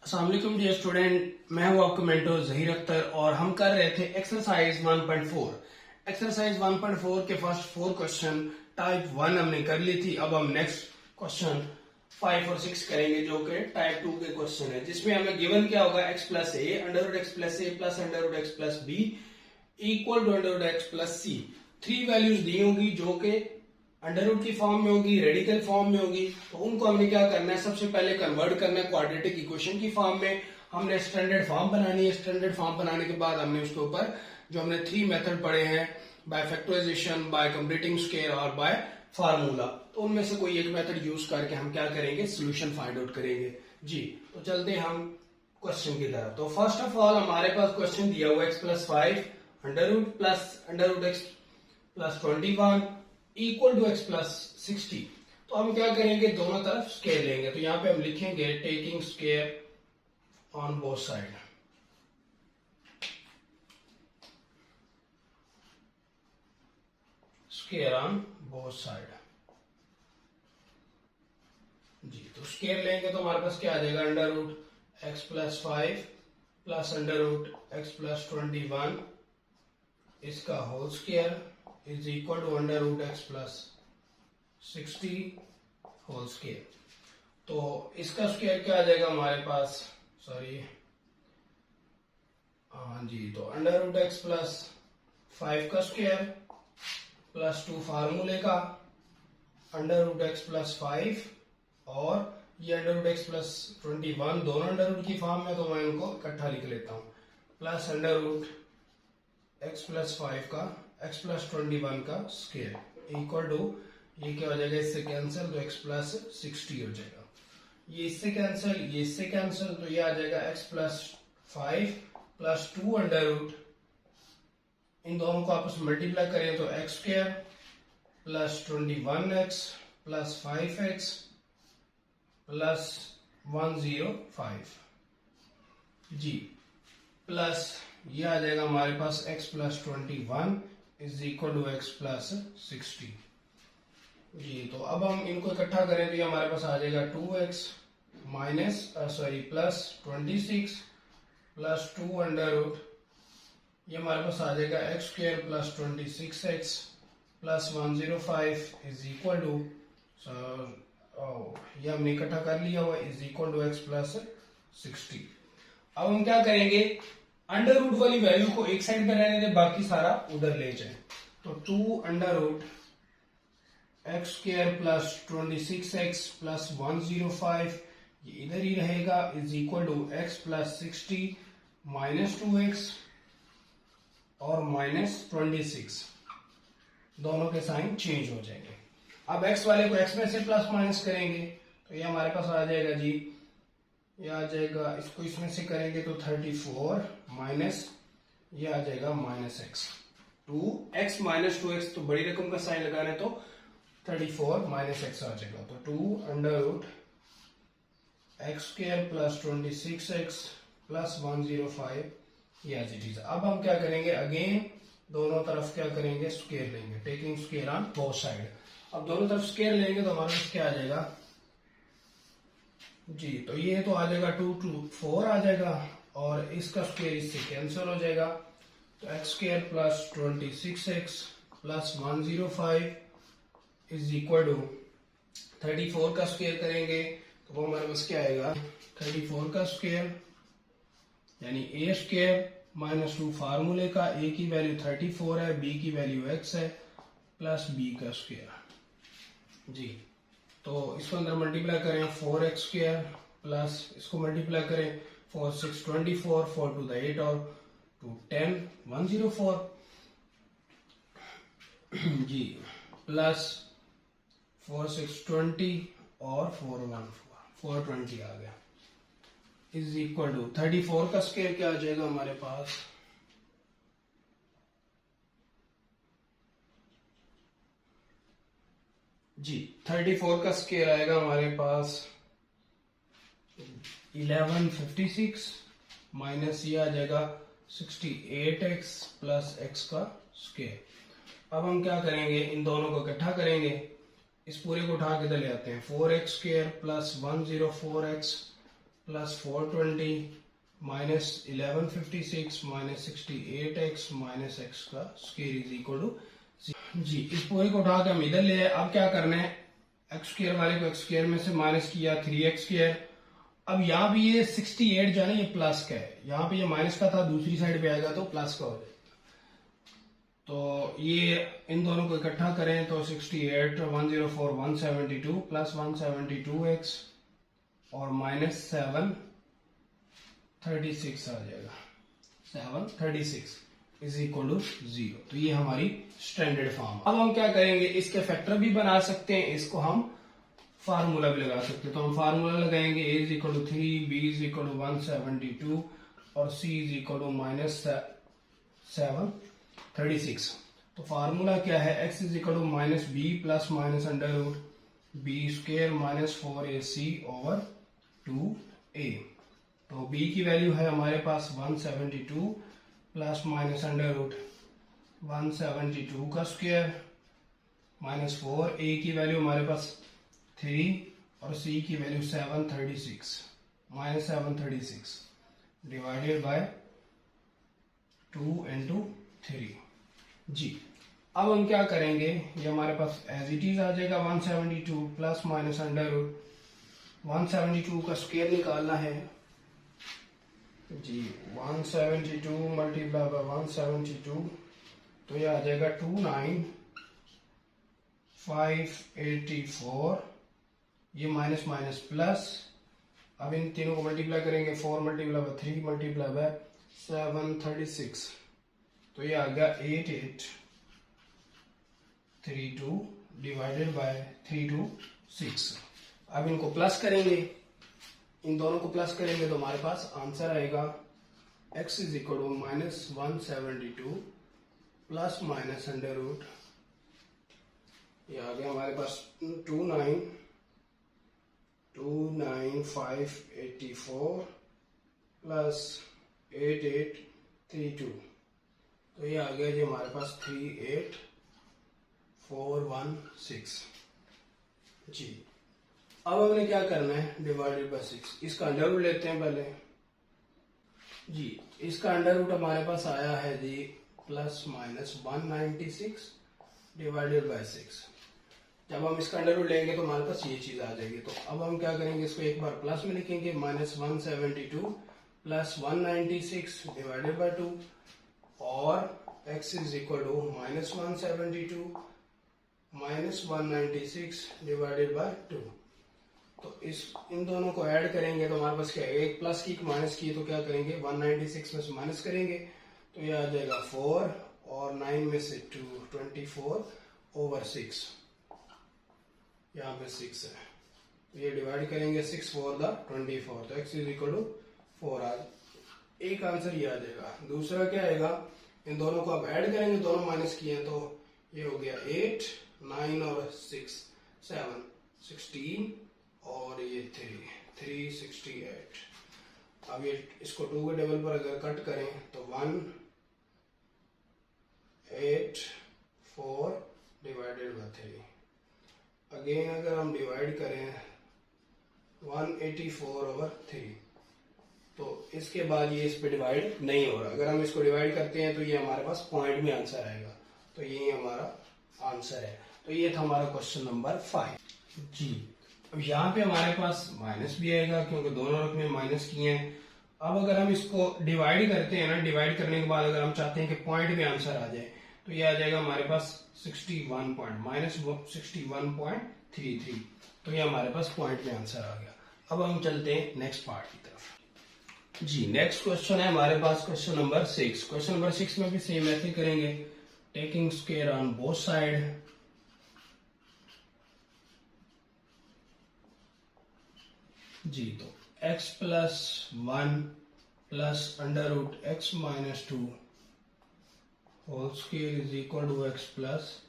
अस्सलाम वालेकुम dear student, मैं हूं आपका मेंटर जहीर अख्तर और हम कर रहे थे एक्सरसाइज 1.4। एक्सरसाइज 1.4 के फर्स्ट 4 क्वेश्चन टाइप 1 हमने कर ली थी। अब हम नेक्स्ट क्वेश्चन 5 और 6 करेंगे जो कि टाइप 2 के क्वेश्चन है, जिसमें हमें गिवन क्या होगा x plus A under root x plus A plus under root x plus B equal to under root x plus C. 3 values दी होगी जो कि अंडर रूट की फॉर्म में होगी, रेडिकल फॉर्म में होगी। तो उनको हमने क्या करना है, सबसे पहले कन्वर्ट करना है क्वाड्रेटिक इक्वेशन की फॉर्म में। हमने स्टैंडर्ड फॉर्म बनानी है। स्टैंडर्ड फॉर्म बनाने के बाद हमने उसके ऊपर जो हमने 3 मेथड पढ़े हैं, by factorization, by completing square और बाय फार्मूला, तो उनमें से कोई एक मेथड यूज करके हम क्या करेंगे, सोल्यूशन फाइंड आउट करेंगे जी। तो चलते हैं हम क्वेश्चन की तरफ। तो फर्स्ट ऑफ ऑल हमारे पास क्वेश्चन दिया हुआ x plus 5 under root x plus 21 equal to x plus 60। तो हम क्या करेंगे, दोनों तरफ स्केयर लेंगे। तो यहां पे हम लिखेंगे taking square on both side. Square on both side जी। तो स्केयर लेंगे तो हमारे पास क्या आ जाएगा, under root x plus 5 plus under root x plus 21 इसका whole square is equal to under root x plus 60 whole square. तो इसका स्क्वायर क्या आ जाएगा हमारे पास, सॉरी हाँ जी, तो अंडर रूट एक्स प्लस 5 का स्क्वायर प्लस 2 फार्मूले का अंडर रूट एक्स प्लस 5 और ये अंडर रूट एक्स प्लस 21 दोनों अंडर रूट की फॉर्म में, तो मैं इनको इकट्ठा लिख लेता हूं। Plus under root x plus 5 का एक्स प्लस 21 का स्क्वायर इक्वल टू, ये क्या हो जाएगा, इससे कैंसिल, तो x प्लस 60 हो जाएगा। ये इससे कैंसिल, ये इससे कैंसिल, तो ये आ जाएगा x plus 5 plus 2 under root, इन दोनों को आपस में मल्टीप्लाई करें तो x square plus 21x plus 5x plus 105 जी, प्लस ये आ जाएगा हमारे पास x plus 21 is equal to x plus 60 जी। तो अब हम इनको इकट्ठा करें तो ये हमारे पास आ जाएगा 2x minus plus 26 plus 2 under root, ये हमारे पास आ जाएगा x square plus 26x plus 105 is equal to, ये हमने इकट्ठा कर लिया हुआ, is equal to x plus 60। अब हम क्या करेंगे, अंडर रूट वाली वैल्यू को एक साइड पे रहने दें, बाकी सारा उधर ले जाए। तो 2 under root x square plus 26x plus 105 ये इधर ही रहेगा, is equal to x plus 60 minus 2x और माइनस 26, दोनों के साइन चेंज हो जाएंगे। अब x वाले को x में से प्लस माइनस करेंगे तो ये हमारे पास आ जाएगा जी, ये आ जाएगा, इसको इसमें से करेंगे तो 34 माइनस ये आ जाएगा minus x, 2x minus 2x, तो बड़ी रकम का साइन लगाना है तो 34 माइनस एक्स आ जाएगा। तो 2 under root x square plus 26x plus 105 ये एज इट इज। अब हम क्या करेंगे, अगेन दोनों तरफ क्या करेंगे, स्क्वायर लेंगे, taking square on both side. अब दोनों तरफ स्क्वायर लेंगे तो हमारे पास क्या आ जाएगा जी, तो ये तो आ जाएगा 2 to 4 आ जाएगा और इसका स्क्वायर इससे कैंसिल हो जाएगा। तो x square plus 26x plus 105 is equal to 34 का स्क्वायर करेंगे तो वो हमारे पास क्या आएगा, 34 का स्क्वायर यानी a स्क्वायर माइनस 2 फार्मूले का, a की वैल्यू 34 है, b की वैल्यू x है, प्लस b का स्क्वायर जी। तो इसको अंदर मल्टीप्लाई करें 4x स्क्वायर प्लस इसको मल्टीप्लाई करें 4 6 24 4 to the 8 और 2 10 104 जी, प्लस 4 6 20 और 4 1 420 आ गया, इज इक्वल टू 34 का स्क्वायर क्या आ जाएगा हमारे पास, जी 34 का स्क्वायर आएगा हमारे पास 1156 माइनस ये आ जाएगा 68x प्लस x का स्क्वायर। अब हम क्या करेंगे, इन दोनों को इकट्ठा करेंगे, इस पूरे को उठा के इधर ले आते हैं, 4x square plus 104x plus 420 minus 1156 minus 68x minus x का स्क्वायर इज इक्वल टू जी। इस पूरे को उठा के हम इधर ले आए। अब क्या करना है, एक्स स्क्वायर वाले को एक्स स्क्वायर में से माइनस किया 3x स्क्वायर। अब यहाँ भी ये 68 जो है ना ये प्लस का है, यहाँ पे ये माइनस का था, दूसरी साइड पे आएगा तो प्लस का हो जाएगा। तो ये इन दोनों को इकट्ठा करें तो 68 104 172 प्लस 172x और माइनस 736 आ जाएगा, 736 इज इक्वल टू 0। तो ये हमारी स्टैंडर्ड फॉर्म। अब हम क्या करेंगे, इसके फैक्टर भी बना सकते हैं, इसको हम फार्मूला भी लगा सकते हैं। तो हम फार्मूला लगाएंगे a is equal to 3, b is equal to 172 और c is equal to minus 736। तो फार्मूला क्या है, x is equal to minus B plus minus under root B square minus 4ac over 2a। तो b की value है हमारे पास 172 plus minus under root 172 का स्क्वायर माइनस 4, a की वैल्यू हमारे पास 3 और c की value 736 minus 736 divided by 2 into 3 जी। अब हम क्या करेंगे, ये हमारे पास एज इट इज आ जाएगा 172 प्लस माइनस अंडर रूट 172 का स्क्वायर निकालना है जी। 172 मल्टीप्लाई बाय 172 तो ये आ जाएगा 29584, ये माइनस माइनस प्लस। अब इन तीनों को मल्टीप्लाई करेंगे, 4 मल्टीप्लाई बाय 3 मल्टीप्लाई बाय 736 तो ये आ गया 8832 डिवाइडेड बाय 326। अब इनको प्लस करेंगे, इन दोनों को प्लस करेंगे तो हमारे पास आंसर आएगा x is equal to minus 172 plus minus under root, ये आ गया हमारे पास 29584 प्लस 8832 तो ये आ गया जी हमारे पास 38416 जी। अब हमने क्या करना है, डिवाइडेड बाय 6, इसका अंडर रूट लेते हैं पहले जी। इसका अंडर रूट हमारे पास आया है जी प्लस माइनस 196 डिवाइडेड बाय 6। जब हम इसका अंडर रूट लेंगे तो हमारे पास ये चीज आ जाएगी। तो अब हम क्या करेंगे, इसको एक बार प्लस में लिखेंगे, माइनस 172 प्लस 196 डिवाइडेड बाय 2 और x is equal to minus 172 minus 196 divided by 2। तो इन दोनों को ऐड करेंगे तो हमारे पास क्या है, एक प्लस की माइनस की, तो क्या करेंगे 196 में से माइनस करेंगे तो ये आ जाएगा 4 और 9 में से 2 24 ओवर 6, यहाँ पे 6 है तो ये डिवाइड करेंगे 6 4 द 24 तो x इज इक्वल टू 4 आ एक आंसर ये आ जाएगा। दूसरा क्या आएगा, इन दोनों को अब ऐड करेंगे, दोनों माइनस किए तो ये हो गया 8 9 और 6 7 16 और ये 368। अब ये इसको 2 के टेबल पर अगर कट करें तो 1 8 4 डिवाइडेड बाय 3। अगेन अगर हम डिवाइड करें 184 ओवर 3 तो इसके बाद ये इस पे डिवाइड नहीं हो रहा। अगर हम इसको डिवाइड करते हैं तो ये हमारे पास पॉइंट में आंसर आएगा, तो ये हमारा आंसर है। तो ये था हमारा क्वेश्चन नंबर 5 जी। अब यहाँ पे हमारे पास माइनस भी आएगा क्योंकि दोनों रकमें माइनस किए हैं। अब अगर हम इसको डिवाइड करते हैं ना, डिवाइड करने के बाद अगर हम चाहते हैं कि पॉइंट में आंसर आ जाए तो ये आ जाएगा हमारे पास 61 पॉइंट माइनस 61.33 तो ये हमारे पास पॉइंट में आंसर आ गया। अब हम चलते हैं नेक्स्ट पार्ट की तरफ जी। नेक्स्ट क्वेश्चन है हमारे पास क्वेश्चन नंबर 6। क्वेश्चन नंबर 6 में भी सेम ऐसे करेंगे, taking square on both side जी। तो x plus 1 plus under root x minus 2 whole square is equal to x plus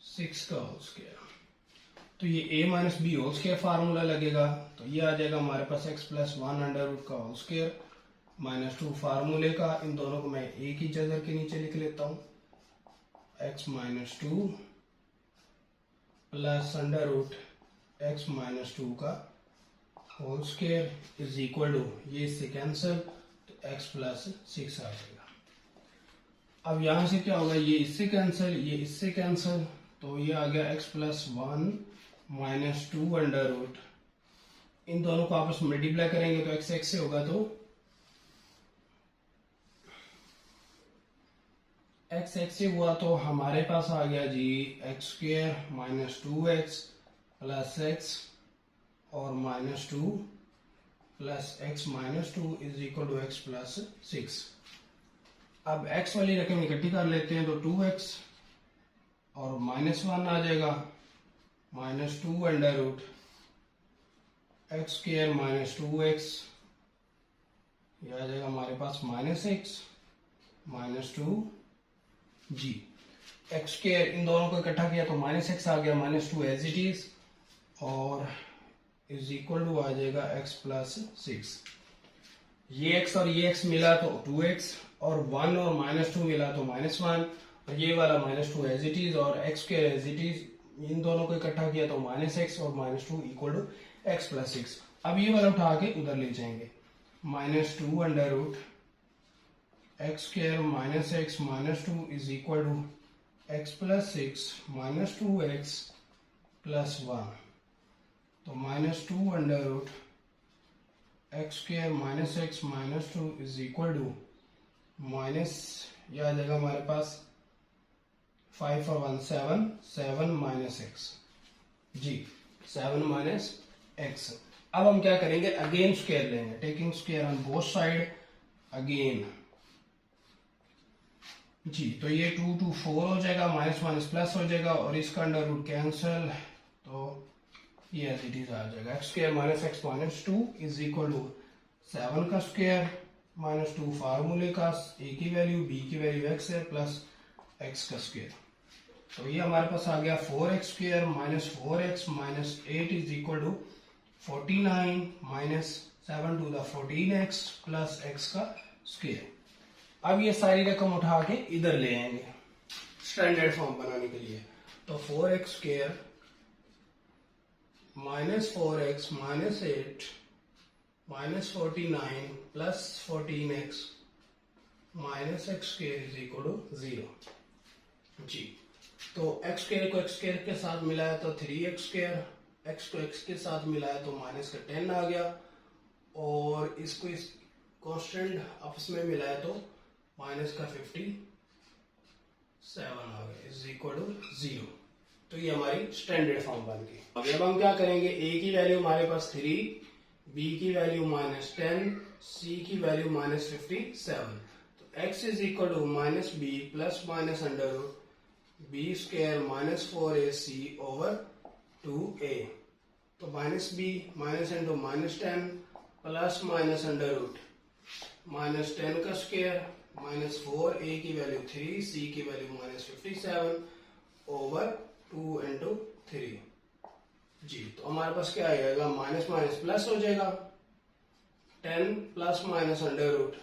6 का होल स्क्वायर। तो ये a minus B whole square formula लगेगा, तो ये आ जाएगा हमारे पास x प्लस 1 अंडर रूट का होल स्क्वायर माइनस 2 फार्मूले का। इन दोनों को मैं a की जगह के नीचे लिख लेता हूं, x minus 2 plus under root x minus 2 का whole square is equal to, ये इससे कैंसिल, तो x प्लस 6 आ जाएगा। अब यहां से क्या होगा, ये इससे कैंसिल, ये इससे कैंसिल, तो ये आ गया x plus 1 minus 2 under root, इन दोनों को आपस में मल्टीप्लाई करेंगे तो x x से होगा, तो x x से हुआ तो हमारे पास आ गया जी x square minus 2x plus x और minus 2 plus x minus 2 is equal to x plus 6। अब x वाली रकम इकट्ठी कर लेते हैं तो 2x और माइनस 1 आ जाएगा, minus 2 under root x square minus 2x, यह आ जाएगा हमारे पास माइनस x माइनस 2 जी। एक्स स्क्वायर इन दोनों को इकट्ठा किया तो माइनस x आ गया, माइनस 2 एज इट इज, और इज इक्वल टू आ जाएगा x प्लस 6। ये x और ये x मिला तो 2x, और 1 और माइनस 2 मिला तो माइनस 1, और ये वाला माइनस 2 एज इट इज और X square as it is, इन दोनों को इकट्ठा किया तो माइनस x और minus 2 equal to x plus 6। अब ये वाला उठा के उधर ले जाएंगे, minus 2 under root x square minus x minus 2 is equal to x plus 6 minus 2x plus 1, तो minus 2 under root x square minus x minus 2 is equal to minus, यह आ जाएगा हमारे पास 5 और 1 7, 7 माइनस x जी, 7 माइनस x। अब हम क्या करेंगे, अगेन स्क्वायर लेंगे, taking square on both side again जी, तो ये 2 2 4 हो जाएगा, माइनस माइनस प्लस हो जाएगा, और इसका अंडर रूट कैंसिल, तो ये एज इट इज आ जाएगा, x square minus x minus 2 is equal to 7 का स्क्वायर माइनस 2 फार्मूले का, a की वैल्यू b की वैल्यू x है प्लस x का स्क्वायर, तो ये हमारे पास आ गया 4x square minus 4x minus 8 is equal to 49 minus 7 to the 14x plus x का स्क्वायर। अब ये सारी रकम उठा के इधर ले आएंगे स्टैंडर्ड फॉर्म बनाने के लिए, तो 4x square minus 4x minus 8 minus 49 plus 14x minus x square is equal to 0 जी। तो x स्क्वायर को x स्क्वायर के साथ मिलाया तो 3x स्क्वायर, x को x के साथ मिलाया तो माइनस का 10 आ गया, और इसको इस कांस्टेंट आपस में मिलाया तो माइनस का 57 आ गया इज इक्वल टू 0। तो ये हमारी स्टैंडर्ड फॉर्म बन गई। अब हम क्या करेंगे, a की वैल्यू हमारे पास 3, b की वैल्यू माइनस 10, c की वैल्यू माइनस 57, तो x is equal to minus b plus minus under root b square minus 4ac over 2a, तो minus b minus into minus 10 plus minus under root minus 10 का square minus 4, a की value 3, c की value minus 57 over 2 into 3 जी। तो हमारे पास क्या आएगा, माइनस माइनस प्लस हो जाएगा, 10 प्लस माइनस अंडर रूट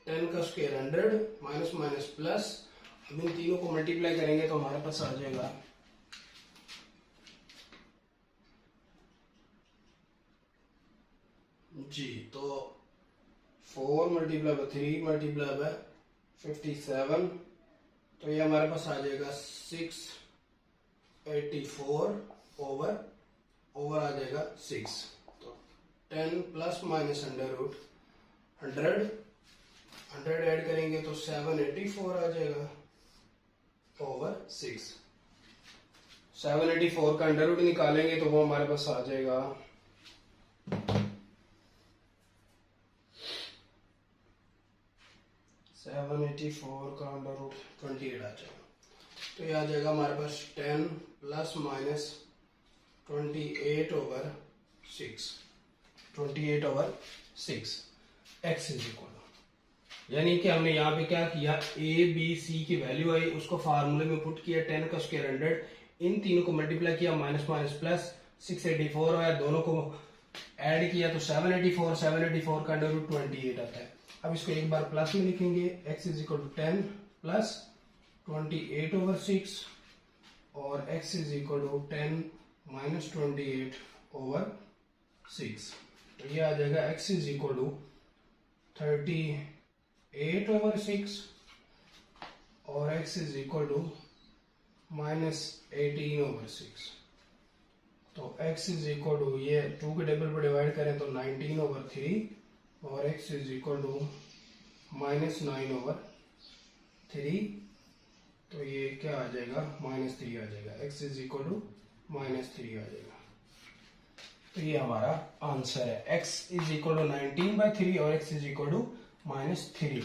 10 का स्क्वायर 100 माइनस माइनस प्लस, अब इन तीनों को मल्टीप्लाई करेंगे तो हमारे पास आ जाएगा जी, तो 4 मल्टीप्लाई बाय 3 मल्टीप्लाई बाय 57, तो ये हमारे पास आ जाएगा 684 ओवर आ जाएगा 6, तो 10 plus minus under root 100 add करेंगे तो 784 आ जाएगा ओवर 6। 784 का अंडर रूट निकालेंगे तो वो हमारे पास आ जाएगा 784 का अंडर रूट 28 आ जाएगा, तो ये आ जाएगा हमारे पास 10 plus minus 28 over 6, 28 over 6 x is equal, यानी कि हमने यहाँ पे क्या किया, a b c की वैल्यू आई, उसको फार्मूले में पुट किया, 10 का स्क्वायर 100, इन तीनों को मल्टीप्लाई किया, माइनस माइनस प्लस 684 आया, दोनों को ऐड किया तो 784 का अंडर रूट 28 आता है। अब इसको एक बार प्लस में लिखेंगे, x is equal to 10 plus 28 over 6 और x is equal to 10 minus 28 over 6। तो ये आ जाएगा x इज इक्वल टू 38/6 और x इज इक्वल टू -18/6। तो x इज इक्वल टू ये 2 के टेबल पर डिवाइड करें तो 19/3 और x इज इक्वल टू -9/3। तो ये क्या आ जाएगा, -3 आ जाएगा, x इज इक्वल टू -3 आ जाएगा। तो ये हमारा आंसर है, x इज इक्वल टू 19/3 और x इज इक्वल टू -3।